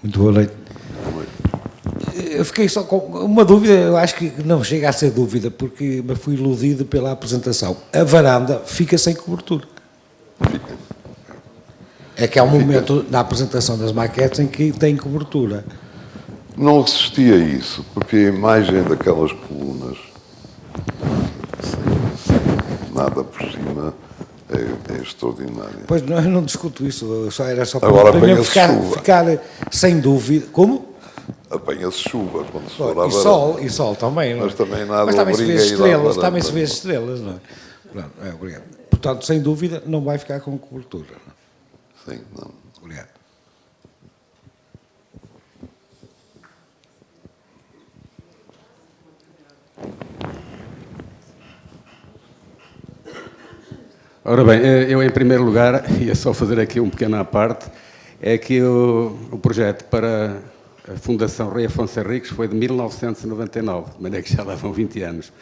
Muito boa noite. Eu fiquei só com uma dúvida, eu acho que não chega a ser dúvida, porque me fui iludido pela apresentação. A varanda fica sem cobertura. Fica. É que há um momento na apresentação das maquetes em que tem cobertura. Não resistia a isso, porque a imagem daquelas colunas, sem nada por cima, é extraordinária. Pois não discuto isso, era só Agora para mim chuva. ficar sem dúvida. Como? Apanha-se chuva quando se for à E varanda. sol também. Não é? Mas também nada Mas também se vê obriga a ir à estrelas, varanda. também se vê estrelas, não é? Pronto, obrigado. Portanto, sem dúvida, não vai ficar com cobertura. Sim, não. Obrigado. Ora bem, eu em primeiro lugar, ia só fazer aqui um pequeno à parte, é que o projeto para a Fundação Rei Afonso Henriques foi de 1999, de maneira que já lá vão 20 anos.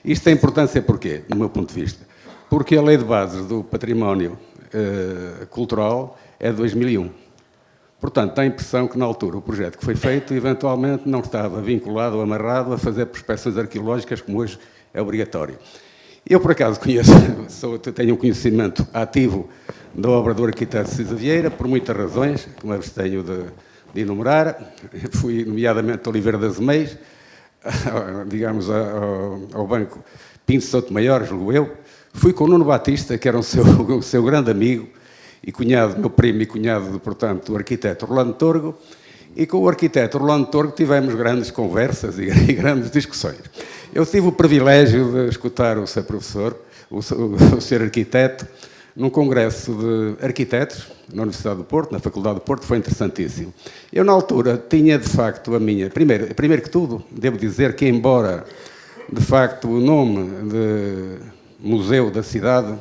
Isto tem importância porquê, do meu ponto de vista? Porque a Lei de Bases do Património Cultural é de 2001. Portanto, dá a impressão que na altura o projeto que foi feito eventualmente não estava vinculado ou amarrado a fazer prospecções arqueológicas como hoje é obrigatório. Eu, por acaso, tenho um conhecimento ativo da obra do arquiteto Cisa Vieira, por muitas razões, como eu tenho de enumerar. Fui, nomeadamente, a Oliveira das Meias, digamos, ao Banco Pinto Souto-Maior, julgo eu. Fui com o Nuno Batista, que era o seu grande amigo e cunhado, meu primo e cunhado, portanto, do arquiteto Orlando Torgo. E com o arquiteto Orlando Torgo tivemos grandes conversas e grandes discussões. Eu tive o privilégio de escutar o seu professor, o seu arquiteto, num congresso de arquitetos na Universidade do Porto, na Faculdade do Porto, foi interessantíssimo. Eu, na altura, tinha, de facto, a minha... Primeiro que tudo, devo dizer que, embora, de facto, o nome de museu da cidade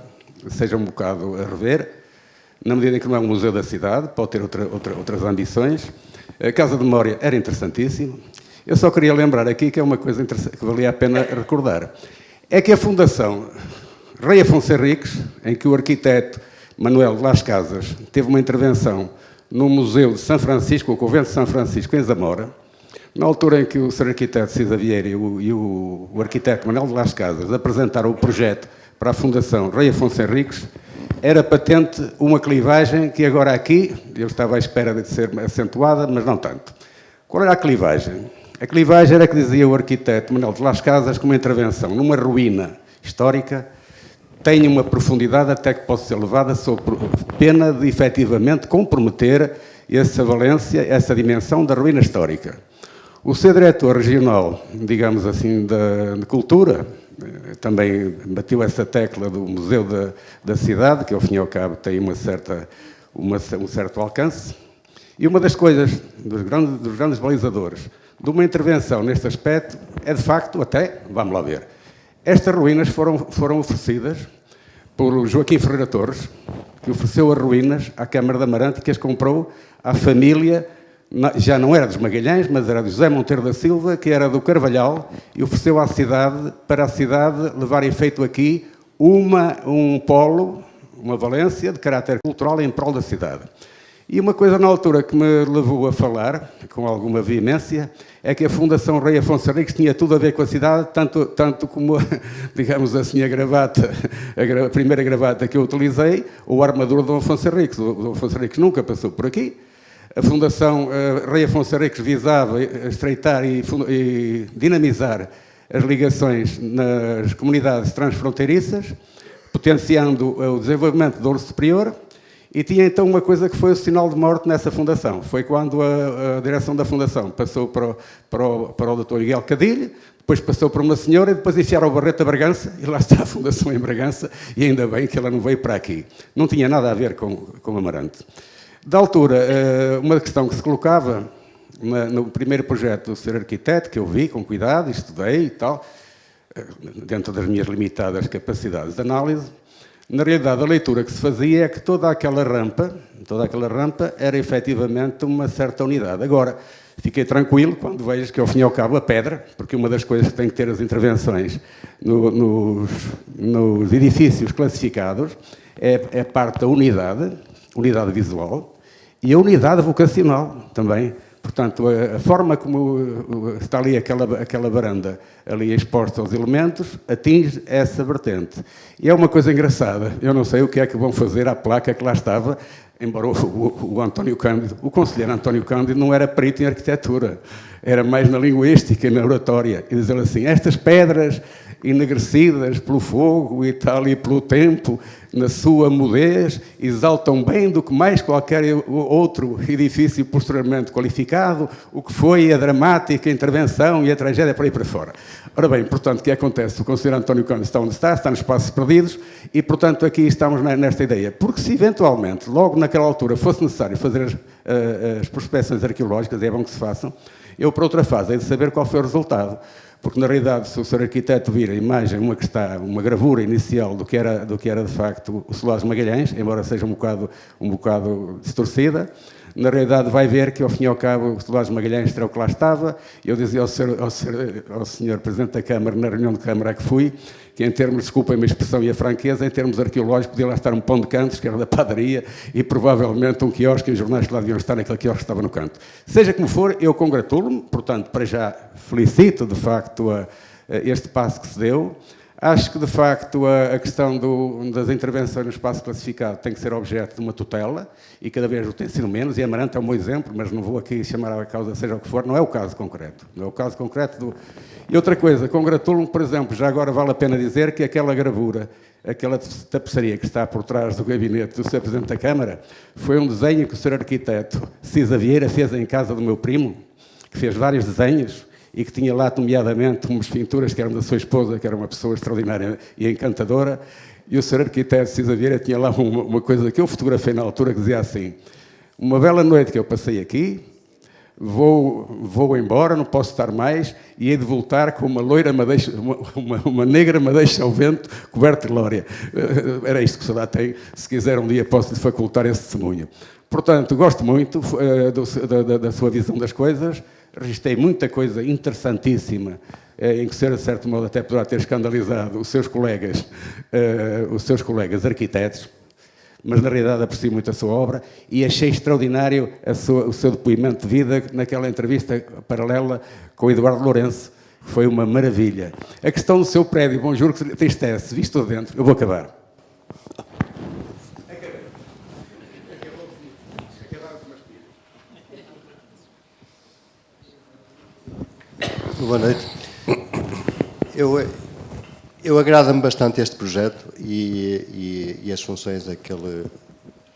seja um bocado a rever, na medida em que não é um museu da cidade, pode ter outras ambições, a Casa de Memória era interessantíssimo. Eu só queria lembrar aqui que é uma coisa que valia a pena recordar. É que a Fundação Rei Afonso Henriques, em que o arquiteto Manuel de Las Casas teve uma intervenção no Museu de São Francisco, o Convento de São Francisco, em Zamora, na altura em que o Sr. Arquiteto Cisa Vieira e o arquiteto Manuel de Las Casas apresentaram o projeto para a Fundação Rei Afonso Henriques, era patente uma clivagem que agora aqui, eu estava à espera de ser acentuada, mas não tanto. Qual era a clivagem? A clivagem era que dizia o arquiteto Manuel de Las Casas que uma intervenção numa ruína histórica tem uma profundidade até que pode ser levada sob pena de, efetivamente, comprometer essa valência, essa dimensão da ruína histórica. O seu diretor regional, digamos assim, de cultura, também bateu essa tecla do Museu da Cidade, que ao fim e ao cabo tem um certo alcance. E uma das coisas, dos grandes balizadores de uma intervenção neste aspecto é, de facto, até, vamos lá ver, estas ruínas foram oferecidas por Joaquim Ferreira Torres, que ofereceu as ruínas à Câmara de Amarante, que as comprou à família, já não era dos Magalhães, mas era de José Monteiro da Silva, que era do Carvalhal, e ofereceu à cidade, para a cidade levar efeito aqui um polo, uma valência de caráter cultural em prol da cidade. E uma coisa na altura que me levou a falar, com alguma veemência, é que a Fundação Rei Afonso Henriques tinha tudo a ver com a cidade, tanto como, digamos assim, a primeira gravata que eu utilizei, ou a armadura do Afonso Henriques. O Dom Afonso Henriques nunca passou por aqui. A Fundação Rei Afonso Henriques visava estreitar e dinamizar as ligações nas comunidades transfronteiriças, potenciando o desenvolvimento do Douro Superior. E tinha então uma coisa que foi o sinal de morte nessa fundação. Foi quando a direção da fundação passou para o Dr. Miguel Cadilho, depois passou para uma senhora e depois enfiaram o Barreto a Bragança, e lá está a fundação em Bragança, e ainda bem que ela não veio para aqui. Não tinha nada a ver com Amarante. Da altura, uma questão que se colocava no primeiro projeto do Sr. Arquiteto, que eu vi com cuidado, estudei e tal, dentro das minhas limitadas capacidades de análise, na realidade, a leitura que se fazia é que toda aquela rampa era efetivamente uma certa unidade. Agora, fiquei tranquilo quando vejo que, ao fim e ao cabo, a pedra, porque uma das coisas que tem que ter as intervenções nos edifícios classificados é parte da unidade visual e a unidade vocacional também. portanto, a forma como está ali aquela varanda ali exposta aos elementos atinge essa vertente. E é uma coisa engraçada, eu não sei o que é que vão fazer à placa que lá estava, embora o António Cândido, o conselheiro António Cândido não era perito em arquitetura, era mais na linguística e na oratória, e dizer assim, estas pedras enegrecidas pelo fogo e tal, e pelo tempo, na sua mudez, exaltam bem do que mais qualquer outro edifício posteriormente qualificado, o que foi a dramática intervenção e a tragédia por aí para fora. Ora bem, portanto, o que acontece? O conselheiro António Cândido está onde está nos Passos Perdidos, e, portanto, aqui estamos nesta ideia. Porque se, eventualmente, logo naquela altura, fosse necessário fazer as prospecções arqueológicas, e é bom que se façam, eu, por outra fase, hei de saber qual foi o resultado. Porque, na realidade, se o Sr. Arquiteto vir a imagem, uma gravura inicial do que era de facto o Solar de Magalhães, embora seja um bocado distorcida, na realidade vai ver que, ao fim e ao cabo, o Solar de Magalhães era o que lá estava. Eu dizia ao Sr. Presidente da Câmara, na reunião de Câmara que fui, que em termos, desculpem-me a expressão e a franqueza, em termos arqueológicos, podia lá estar um pão de cantos, que era da padaria, e provavelmente um quiosque, e os jornais que lá deviam estar naquele quiosque que estava no canto. Seja como for, eu congratulo-me, portanto, para já felicito, de facto, este passo que se deu. Acho que, de facto, a questão das intervenções no espaço classificado tem que ser objeto de uma tutela, e cada vez o tem sido menos, e Amarante é um bom exemplo, mas não vou aqui chamar a causa seja o que for, não é o caso concreto. Não é o caso concreto do... E outra coisa, congratulo-me, por exemplo, já agora vale a pena dizer que aquela gravura, aquela tapeçaria que está por trás do gabinete do Sr. Presidente da Câmara, foi um desenho que o Sr. Arquiteto Cisa Vieira fez em casa do meu primo, que fez vários desenhos, e que tinha lá, nomeadamente, umas pinturas que eram da sua esposa, que era uma pessoa extraordinária e encantadora, e o Sr. Arquiteto Cisa Vieira tinha lá uma coisa que eu fotografei na altura, que dizia assim, uma bela noite que eu passei aqui, vou embora, não posso estar mais, e hei de voltar com uma loira uma negra me deixa ao vento, coberta de glória. Era isto que o Saudade tem, se quiser um dia posso-lhe facultar esse testemunho. Portanto, gosto muito da sua visão das coisas, registrei muita coisa interessantíssima, em que, de certo modo, até poderá ter escandalizado os seus colegas arquitetos, mas na realidade aprecio muito a sua obra e achei extraordinário o seu depoimento de vida naquela entrevista paralela com o Eduardo Lourenço, que foi uma maravilha. A questão do seu prédio, bom, juro que tristece, visto dentro, eu vou acabar. Boa noite. Eu agrada-me bastante este projeto e as funções a que ele,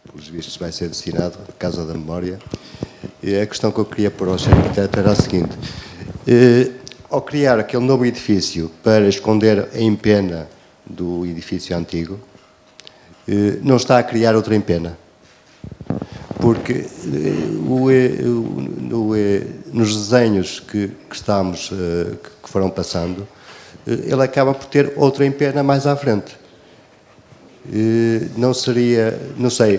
pelos vistos, vai ser destinado, a Casa da Memória. E a questão que eu queria pôr ao Sr. Arquiteto era a seguinte. Ao criar aquele novo edifício para esconder a empena do edifício antigo, não está a criar outra empena. Porque nos desenhos que foram passando, ele acaba por ter outra empena mais à frente. Não seria, não sei,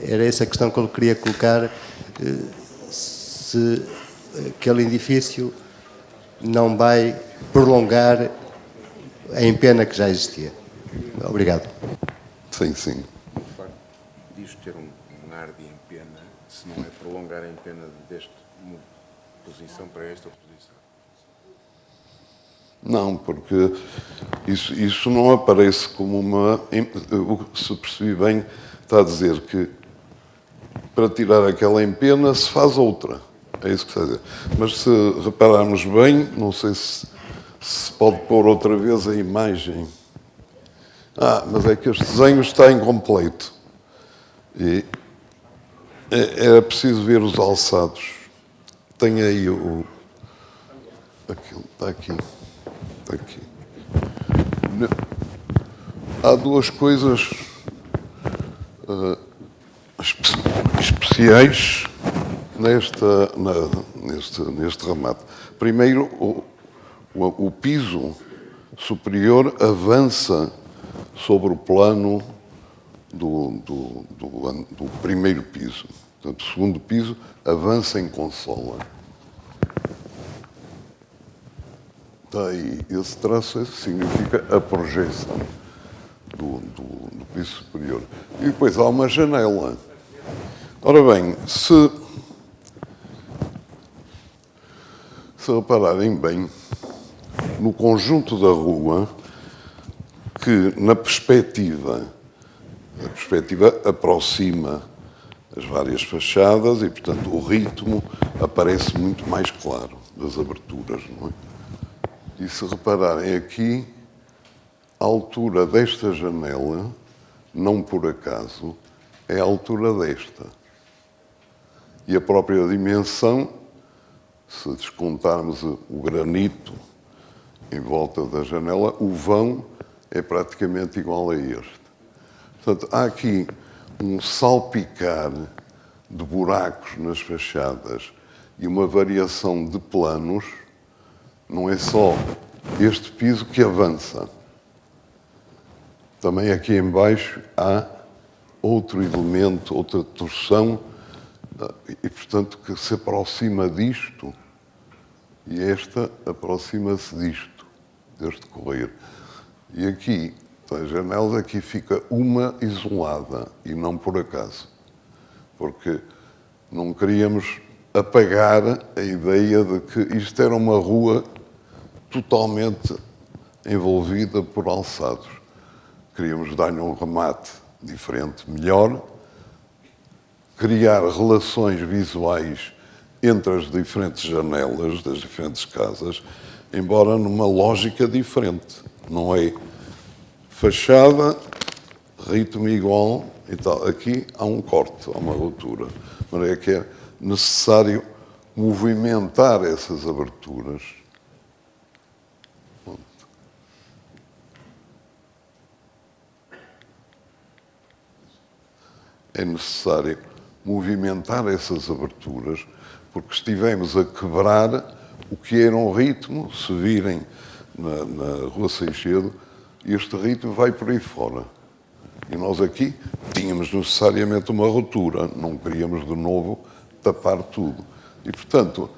era essa a questão que eu queria colocar, se aquele edifício não vai prolongar a empena que já existia. Obrigado. Sim, sim. O facto disto ter um ar de empena, se não é prolongar a empena desta posição para esta posição? Não, porque isso não aparece como uma... Se percebi bem, está a dizer que para tirar aquela empena se faz outra. É isso que está a dizer. Mas se repararmos bem, não sei se pode pôr outra vez a imagem. Mas é que este desenho está incompleto. E era preciso ver os alçados. Tem aí aquilo, está aqui. Está aqui. Há duas coisas especiais neste remate. Primeiro, o piso superior avança sobre o plano do primeiro piso. Portanto, o segundo piso avança em consola. Está aí, esse traço significa a projeção do piso superior. E depois há uma janela. Ora bem, se se repararem bem, no conjunto da rua, que na perspectiva, a perspectiva aproxima as várias fachadas e, portanto, o ritmo aparece muito mais claro das aberturas, não é? E se repararem aqui, a altura desta janela, não por acaso, é a altura desta. E a própria dimensão, se descontarmos o granito em volta da janela, o vão é praticamente igual a este. Portanto, há aqui um salpicar de buracos nas fachadas e uma variação de planos. Não é só este piso que avança. Também aqui em baixo há outro elemento, outra torção, e portanto que se aproxima disto, e esta aproxima-se disto, deste correr. E aqui, as janelas, aqui fica uma isolada, e não por acaso. Porque não queríamos apagar a ideia de que isto era uma rua totalmente envolvida por alçados. Queríamos dar-lhe um remate diferente, melhor, criar relações visuais entre as diferentes janelas das diferentes casas, embora numa lógica diferente. Não é fachada, ritmo igual e tal. Aqui há um corte, há uma ruptura. De maneira que é necessário movimentar essas aberturas. É necessário movimentar essas aberturas, porque estivemos a quebrar o que era um ritmo. Se virem na Rua Seixedo, este ritmo vai por aí fora. E nós aqui tínhamos necessariamente uma ruptura, não queríamos de novo tapar tudo. E, portanto,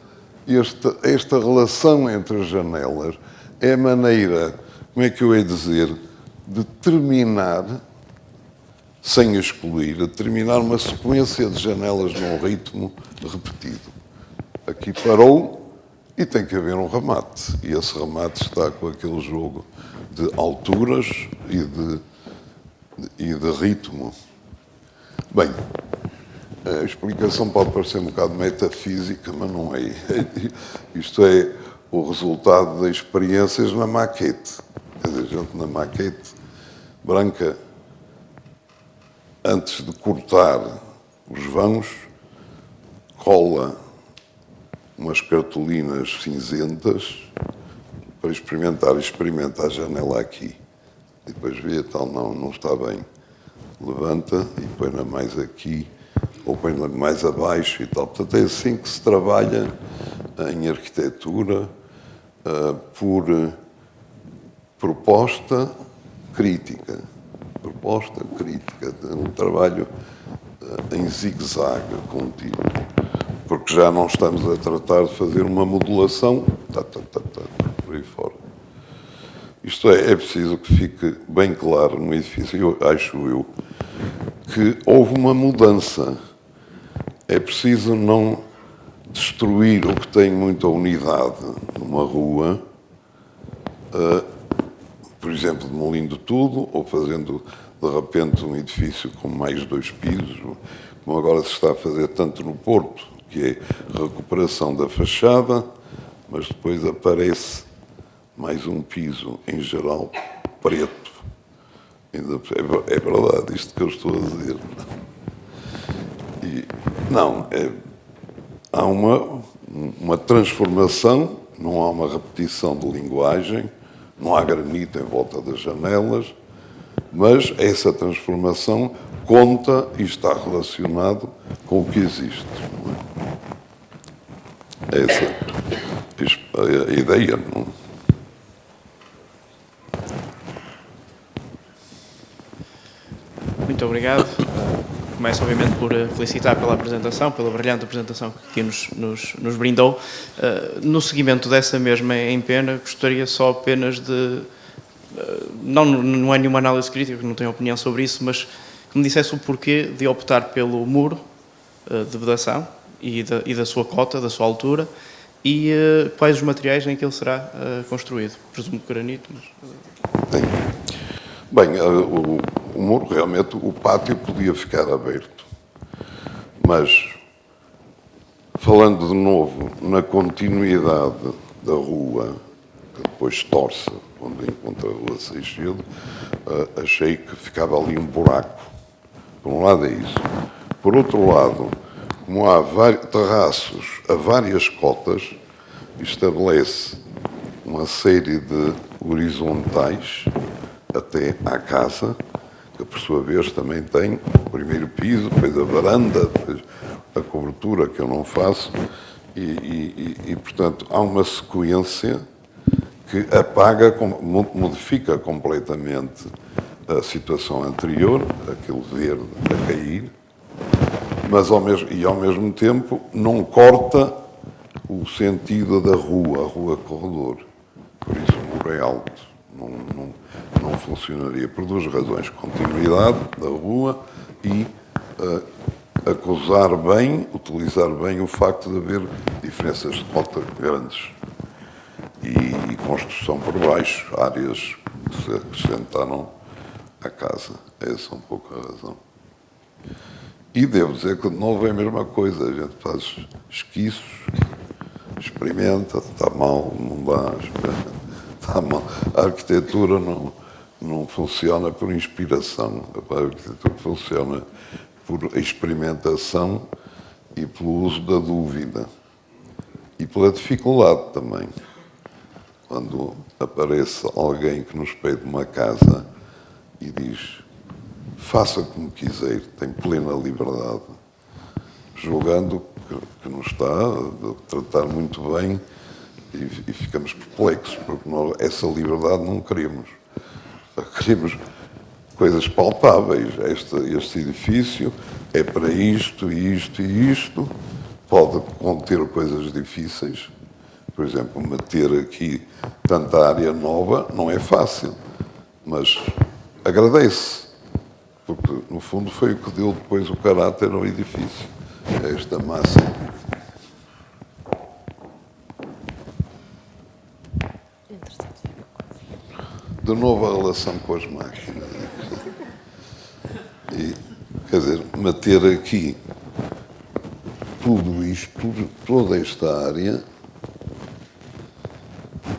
esta relação entre as janelas é a maneira, como é que eu ia dizer, de terminar, sem excluir, de terminar uma sequência de janelas num ritmo repetido. Aqui parou e tem que haver um remate. E esse remate está com aquele jogo de alturas e de ritmo. Bem, a explicação pode parecer um bocado metafísica, mas não é. Isto é o resultado das experiências na maquete. Quer dizer, gente na maquete branca, antes de cortar os vãos, cola umas cartolinas cinzentas para experimenta a janela aqui. E depois vê, tal, não está bem. Levanta e põe-na mais aqui, ou põe-na mais abaixo e tal. Portanto, é assim que se trabalha em arquitetura, por proposta crítica. Proposta crítica, um trabalho em zigue-zague contínuo. Porque já não estamos a tratar de fazer uma modulação, por aí fora. Isto é preciso que fique bem claro no edifício, acho eu, que houve uma mudança. É preciso não destruir o que tem muita unidade numa rua, por exemplo, demolindo tudo, ou fazendo, de repente, um edifício com mais 2 pisos, como agora se está a fazer tanto no Porto, que é a recuperação da fachada, mas depois aparece mais um piso, em geral, preto. É verdade isto que eu estou a dizer. Há uma transformação, não há uma repetição de linguagem, não há granito em volta das janelas, mas essa transformação conta e está relacionado com o que existe. Essa é a ideia, não é? Muito obrigado. Começo, obviamente, por felicitar pela apresentação, pela brilhante apresentação que nos brindou. No seguimento dessa mesma em Pena, gostaria só apenas de... Não é nenhuma análise crítica, não tenho opinião sobre isso, mas que me dissesse o porquê de optar pelo muro de vedação e da sua cota, da sua altura, e quais os materiais em que ele será construído? Presumo que granito, mas... Tem. Bem, o muro, realmente, o pátio podia ficar aberto. Mas, falando de novo na continuidade da rua, que depois torce, onde encontra a rua Seixedo, achei que ficava ali um buraco. Por um lado é isso. Por outro lado, como há terraços a várias cotas, estabelece uma série de horizontais até à casa, que por sua vez também tem o primeiro piso, depois a varanda, depois a cobertura, que eu não faço, e portanto há uma sequência que modifica completamente a situação anterior, aquele verde a cair, mas ao mesmo tempo não corta o sentido da rua, a rua corredor. Por isso o muro é alto. Não funcionaria por duas razões: continuidade da rua e utilizar bem o facto de haver diferenças de cota grandes e construção por baixo, áreas que se acrescentaram à casa. Essa é um pouco a razão. E devo dizer que de novo é a mesma coisa, a gente faz esquiços, experimenta, está mal, não dá, está mal. A arquitetura não funciona por inspiração, a arquitetura funciona por experimentação e pelo uso da dúvida e pela dificuldade também. Quando aparece alguém que nos pede uma casa e diz: faça como quiser, tem plena liberdade, julgando que nos está a tratar muito bem, e ficamos perplexos, porque nós essa liberdade não queremos. Queremos coisas palpáveis. Este edifício é para isto, isto e isto, pode conter coisas difíceis. Por exemplo, meter aqui tanta área nova não é fácil, mas agradece, porque no fundo foi o que deu depois o caráter ao edifício, esta massa. De novo a relação com as máquinas. E, quer dizer, meter aqui tudo isto, toda esta área,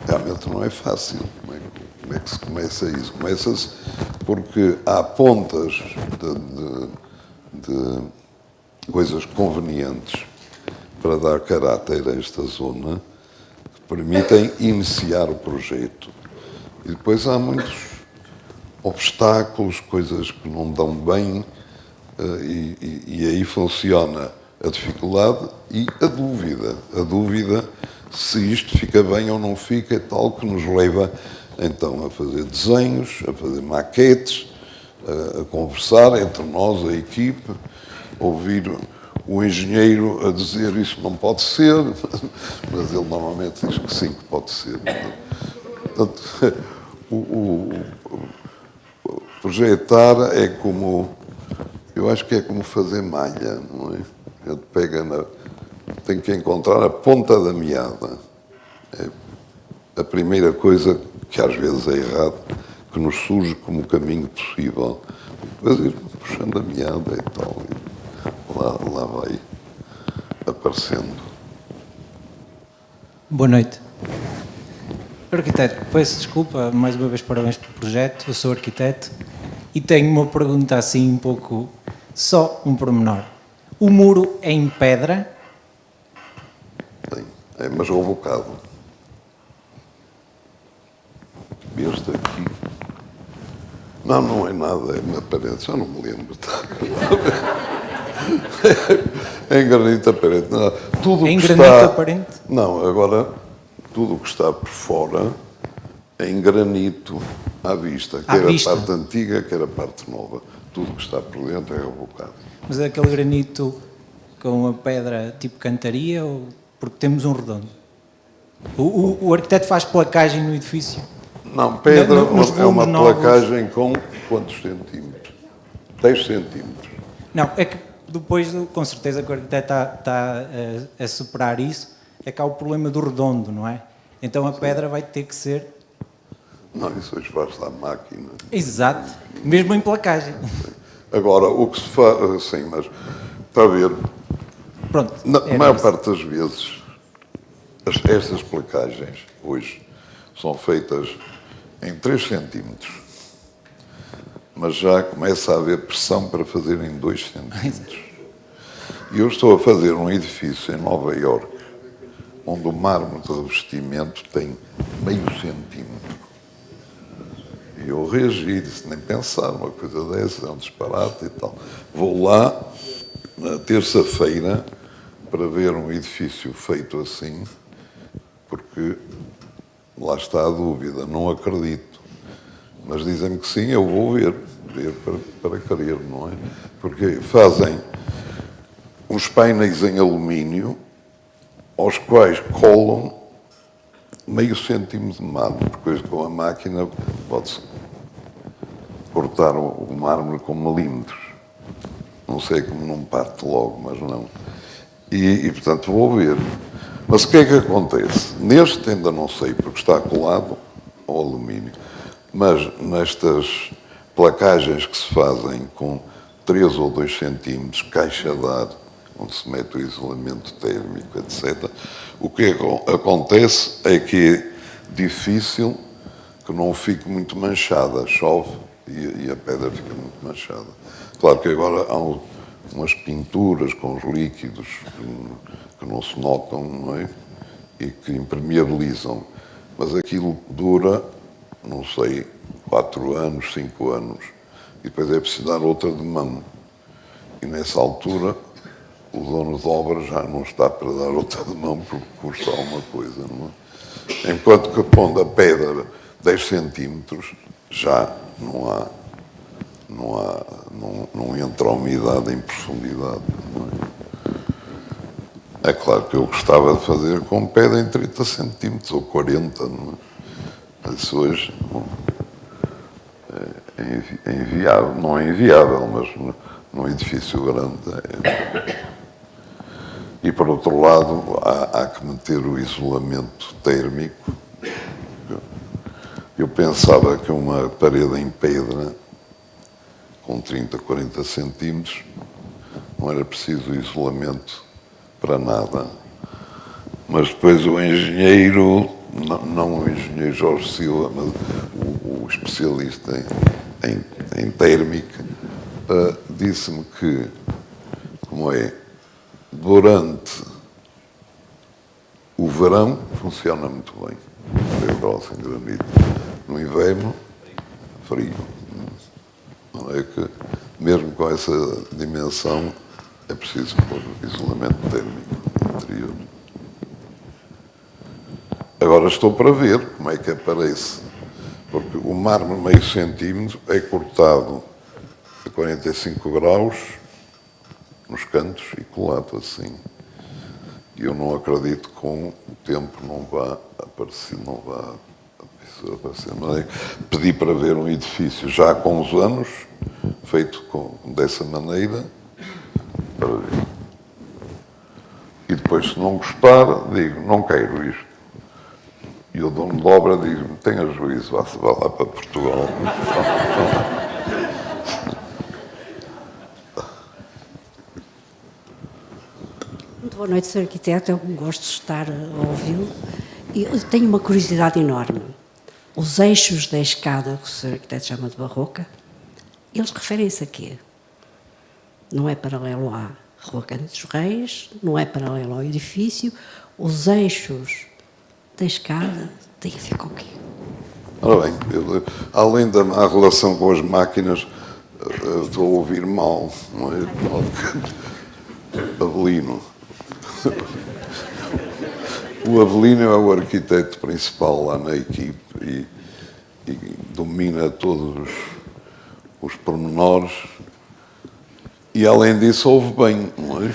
realmente não é fácil. Como é que se começa isso? Começa-se porque há pontas de coisas convenientes para dar caráter a esta zona que permitem iniciar o projeto. E depois há muitos obstáculos, coisas que não dão bem, e aí funciona a dificuldade e a dúvida. A dúvida se isto fica bem ou não fica, é tal que nos leva então a fazer desenhos, a fazer maquetes, a conversar entre nós, a equipe, ouvir o engenheiro a dizer isso não pode ser, mas ele normalmente diz que sim, que pode ser. Portanto, projetar é como, eu acho que é como fazer malha, não é? A gente tem que encontrar a ponta da meada. É a primeira coisa que às vezes é errado, que nos surge como caminho possível. Depois ir puxando a meada e tal, e lá vai aparecendo. Boa noite. Arquiteto, peço desculpa, mais uma vez parabéns pelo projeto, eu sou arquiteto e tenho uma pergunta assim um pouco, só um pormenor. O muro é em pedra? É, mas é um bocado. Este aqui. Não é nada, é na parede, já não me lembro. É em granito aparente. Não, tudo em que granito está... aparente? Não, agora tudo o que está por fora é em granito à vista, quer a parte antiga, quer a parte nova. Tudo o que está por dentro é rebocado. Mas é aquele granito com a pedra tipo cantaria ou porque temos um redondo? O arquiteto faz placagem no edifício? Não, pedra é uma novos. placagem com quantos centímetros? 10 centímetros. Não, é que depois, com certeza, que o arquiteto está a superar isso. é que há o problema do redondo, não é? Então a pedra vai ter que ser... Não, isso hoje faz-se à máquina. Exato, mesmo em placagem. Agora, o que se faz, sim, mas está a ver, Pronto. na era maior isso. parte das vezes, estas placagens hoje são feitas em 3 centímetros, mas já começa a haver pressão para fazer em 2 centímetros. E eu estou a fazer um edifício em Nova Iorque, onde o mármore de revestimento tem meio centímetro. E eu reagi, disse, nem pensar, uma coisa dessa, é um disparate e tal. Vou lá, na terça-feira, para ver um edifício feito assim, porque lá está a dúvida, não acredito. Mas dizem-me que sim, eu vou ver para querer, não é? Porque fazem uns painéis em alumínio, aos quais colam meio centímetro de mármore, depois com a máquina pode-se cortar o mármore com milímetros. Não sei como não parte logo, mas não. E portanto vou ver. Mas o que é que acontece? Neste ainda não sei, porque está colado ao alumínio, mas nestas placagens que se fazem com 3 ou 2 centímetros, caixa de ar, onde se mete o isolamento térmico, etc., o que acontece é que é difícil que não fique muito manchada, chove e a pedra fica muito manchada. Claro que agora há umas pinturas com os líquidos que não se notam, não é? E que impermeabilizam, mas aquilo dura, não sei, 4 anos, 5 anos, e depois é preciso dar outra de mão. E nessa altura o dono de obra já não está para dar outra de mão porque custa alguma coisa, não é? Enquanto que pondo a pedra 10 centímetros, já não entra a umidade em profundidade, não é? É claro que eu gostava de fazer com pedra em 30 centímetros ou 40, não é? Isso hoje é inviável, não é inviável, mas num edifício grande é. E, por outro lado, há que meter o isolamento térmico. Eu pensava que uma parede em pedra, com 30, 40 centímetros, não era preciso isolamento para nada. Mas depois o engenheiro, não o engenheiro Jorge Silva, mas o especialista em térmica, disse-me que, como é, durante o verão funciona muito bem, é grosso em granito. No inverno, frio. Não é que, mesmo com essa dimensão, é preciso pôr isolamento térmico interior. Agora estou para ver como é que aparece, porque o mármore meio centímetro é cortado a 45 graus nos cantos e colado assim. E eu não acredito que com o tempo não vá aparecer, Mas pedi para ver um edifício já com os anos, feito dessa maneira, para ver. E depois, se não gostar, digo, não quero isto. E o dono de obra diz-me, tenha juízo, vá lá para Portugal. Muito boa noite, Sr. Arquiteto. Eu gosto de estar a ouvi-lo. E eu tenho uma curiosidade enorme. Os eixos da escada, que o Sr. Arquiteto chama de barroca, eles referem-se a quê? Não é paralelo à Rua Cândido dos Reis, não é paralelo ao edifício. Os eixos da escada têm a ver com o quê? Ora bem, além da má relação com as máquinas, estou a ouvir mal, não é? Avelino. O Avelino é o arquiteto principal lá na equipe e domina todos os pormenores e, além disso, ouve bem, não é? O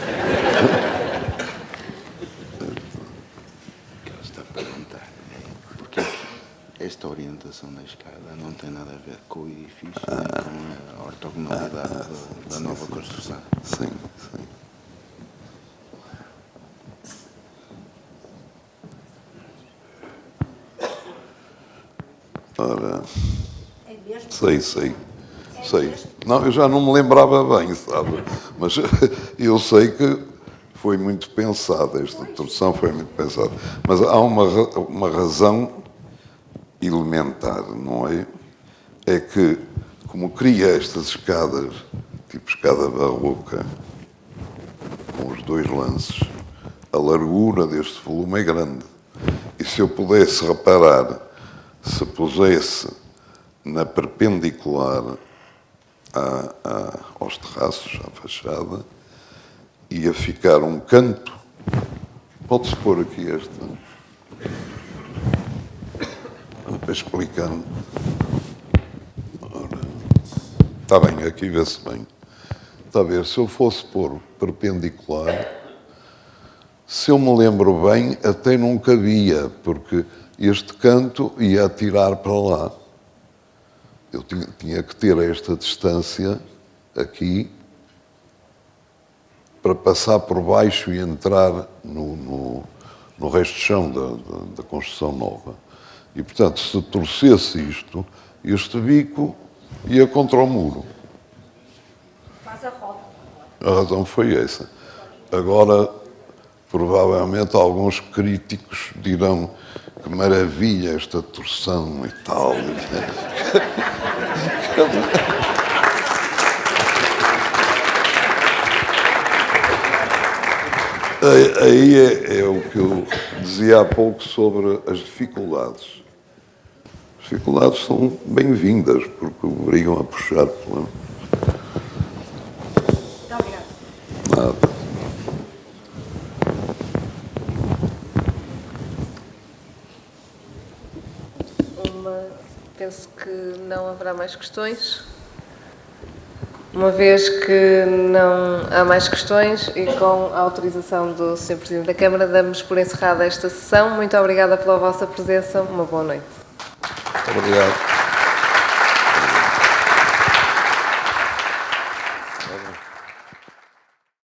que ele está a perguntar é porque esta orientação da escada não tem nada a ver com o edifício, nem com a ortogonalidade da nova construção. Sim, sim. Ora, sei. Não, eu já não me lembrava bem, sabe? Mas eu sei que foi muito pensada, esta introdução foi muito pensada. Mas há uma razão elementar, não é? É que, como cria estas escadas, tipo escada barroca, com os dois lances, a largura deste volume é grande. E se eu pudesse reparar, se pusesse na perpendicular aos terraços, à fachada, ia ficar um canto. Pode-se pôr aqui esta, explicando. Ora, está bem, aqui vê-se bem. Está a ver, se eu fosse pôr perpendicular, se eu me lembro bem, até não cabia, porque este canto ia atirar para lá. Eu tinha que ter esta distância aqui para passar por baixo e entrar no resto de chão da construção nova. E, portanto, se torcesse isto, este bico ia contra o muro. Faz a roda. A razão foi essa. Agora, provavelmente, alguns críticos dirão que maravilha esta torção e tal. Aí é o que eu dizia há pouco sobre as dificuldades. As dificuldades são bem-vindas, porque obrigam a puxar pela... Muito obrigada. Nada. Penso que não haverá mais questões. Uma vez que não há mais questões e com a autorização do Sr. Presidente da Câmara, damos por encerrada esta sessão. Muito obrigada pela vossa presença. Uma boa noite. Muito obrigado.